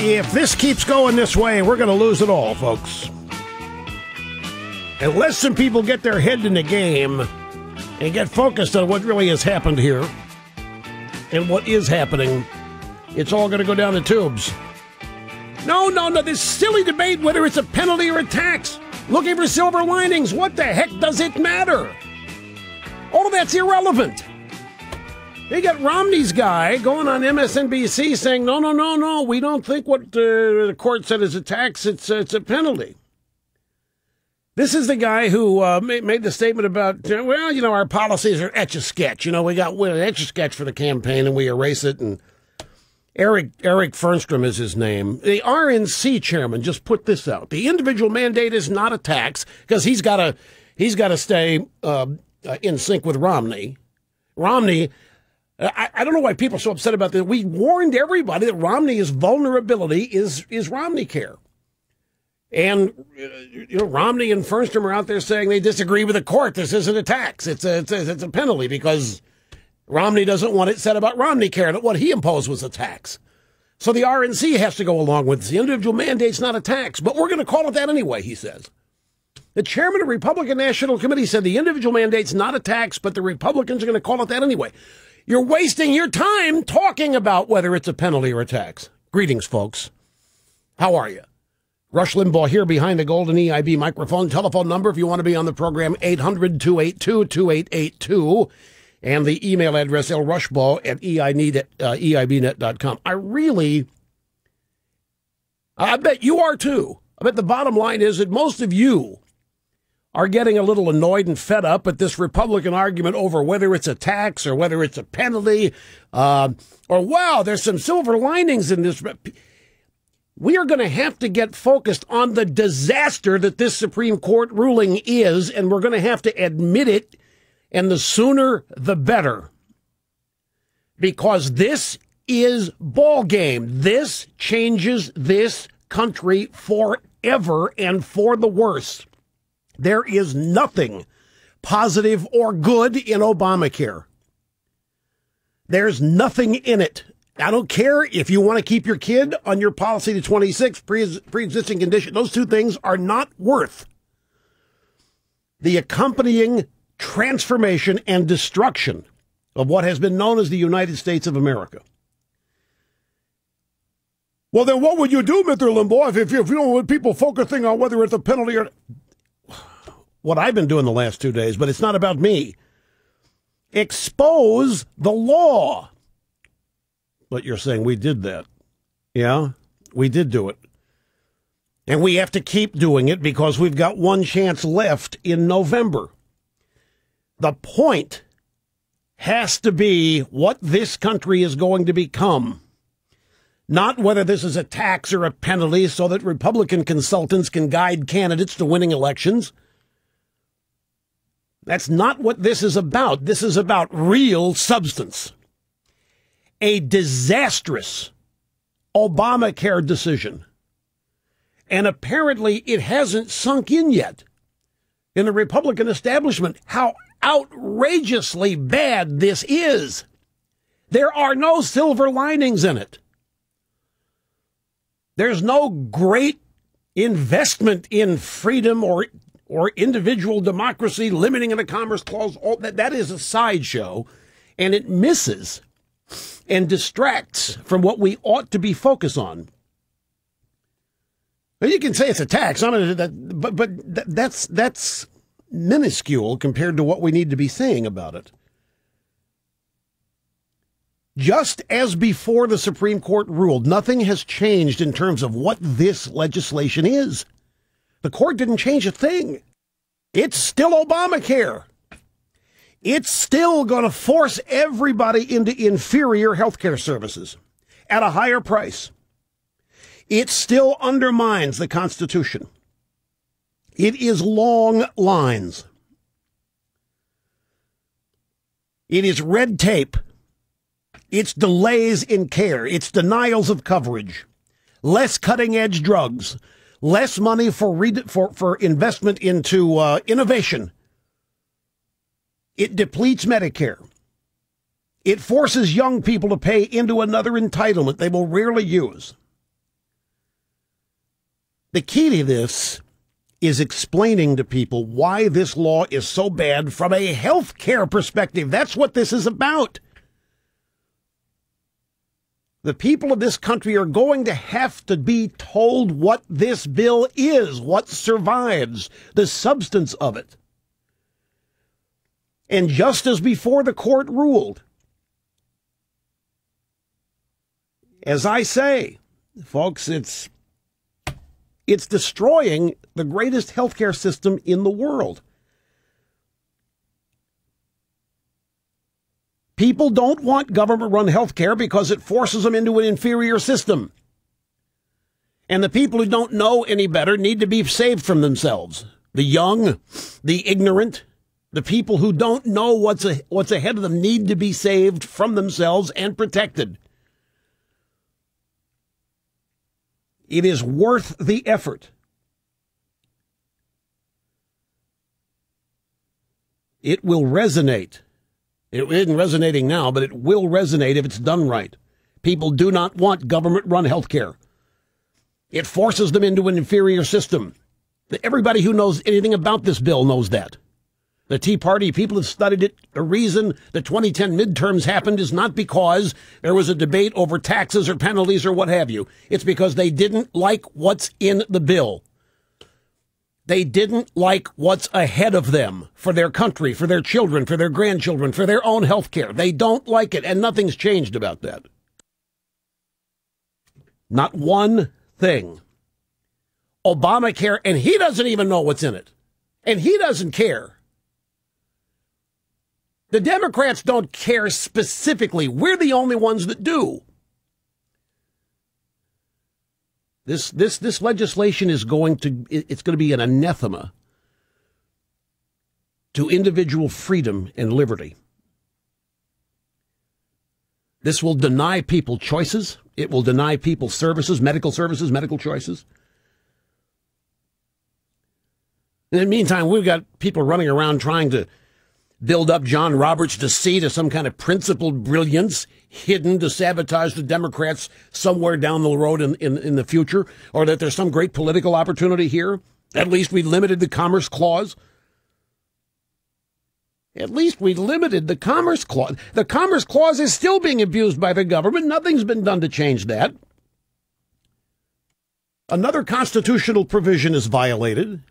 If this keeps going this way, we're going to lose it all, folks. Unless some people get their head in the game and get focused on what really has happened here and what is happening, it's all going to go down the tubes. No, this silly debate whether it's a penalty or a tax. Looking for silver linings. What the heck does it matter? All of that's irrelevant. They got Romney's guy going on MSNBC saying, no, we don't think what the court said is a tax, it's a penalty. This is the guy who made the statement about, our policies are Etch-a-Sketch. We're Etch-a-Sketch for the campaign, and we erase it. And Eric Fehrnstrom is his name. The RNC chairman just put this out. The individual mandate is not a tax because he's got to stay in sync with Romney. Romney. I don't know why people are so upset about this. We warned everybody that Romney's vulnerability is RomneyCare. And, Romney and Fehrnstrom are out there saying they disagree with the court. This isn't a tax. It's a penalty because Romney doesn't want it said about RomneyCare that what he imposed was a tax. So the RNC has to go along with this. The individual mandate's not a tax, but we're going to call it that anyway, he says. The chairman of the Republican National Committee said the individual mandate's not a tax, but the Republicans are going to call it that anyway. You're wasting your time talking about whether it's a penalty or a tax. Greetings, folks. How are you? Rush Limbaugh here behind the golden EIB microphone. Telephone number if you want to be on the program, 800-282-2882. And the email address, lrushbaugh@eibnet.com. I bet you are too. I bet the bottom line is that most of you are getting a little annoyed and fed up at this Republican argument over whether it's a tax or whether it's a penalty, or, wow, there's some silver linings in this. We are going to have to get focused on the disaster that this Supreme Court ruling is, and we're going to have to admit it, and the sooner the better. Because this is ball game. This changes this country forever and for the worse. There is nothing positive or good in Obamacare. There's nothing in it. I don't care if you want to keep your kid on your policy to 26, pre-existing condition. Those two things are not worth the accompanying transformation and destruction of what has been known as the United States of America. Well, then what would you do, Mr. Limbaugh, if you don't want people focusing on whether it's a penalty or... What I've been doing the last 2 days, but it's not about me. Expose the law. But you're saying we did that. Yeah, we did do it. And we have to keep doing it because we've got one chance left in November. The point has to be what this country is going to become. Not whether this is a tax or a penalty so that Republican consultants can guide candidates to winning elections. That's not what this is about. This is about real substance. A disastrous Obamacare decision. And apparently it hasn't sunk in yet in the Republican establishment how outrageously bad this is. There are no silver linings in it. There's no great investment in freedom or individual democracy, limiting in the Commerce Clause. All that is a sideshow, and it misses and distracts from what we ought to be focused on. Well, you can say it's a tax, but that's minuscule compared to what we need to be saying about it. Just as before the Supreme Court ruled, nothing has changed in terms of what this legislation is. The court didn't change a thing. It's still Obamacare. It's still going to force everybody into inferior health care services at a higher price. It still undermines the Constitution. It is long lines. It is red tape. It's delays in care. It's denials of coverage. Less cutting-edge drugs. Less money for investment into innovation. It depletes Medicare. It forces young people to pay into another entitlement they will rarely use. The key to this is explaining to people why this law is so bad from a health care perspective. That's what this is about. The people of this country are going to have to be told what this bill is, what survives, the substance of it. And just as before the court ruled, as I say, folks, it's destroying the greatest healthcare system in the world. People don't want government-run healthcare because it forces them into an inferior system. And the people who don't know any better need to be saved from themselves. The young, the ignorant, the people who don't know what's ahead of them need to be saved from themselves and protected. It is worth the effort. It will resonate. It isn't resonating now, but it will resonate if it's done right. People do not want government-run health care. It forces them into an inferior system. Everybody who knows anything about this bill knows that. The Tea Party people have studied it. The reason the 2010 midterms happened is not because there was a debate over taxes or penalties or what have you. It's because they didn't like what's in the bill. They didn't like what's ahead of them for their country, for their children, for their grandchildren, for their own health care. They don't like it, and nothing's changed about that. Not one thing. Obamacare, and he doesn't even know what's in it. And he doesn't care. The Democrats don't care specifically. We're the only ones that do. This legislation is going to be an anathema to individual freedom and liberty. This will deny people choices. It will deny people services, medical choices. In the meantime, we've got people running around trying to build up John Roberts' deceit as some kind of principled brilliance hidden to sabotage the Democrats somewhere down the road in the future, or that there's some great political opportunity here. At least we limited the Commerce Clause. At least we limited the Commerce Clause. The Commerce Clause is still being abused by the government. Nothing's been done to change that. Another constitutional provision is violated.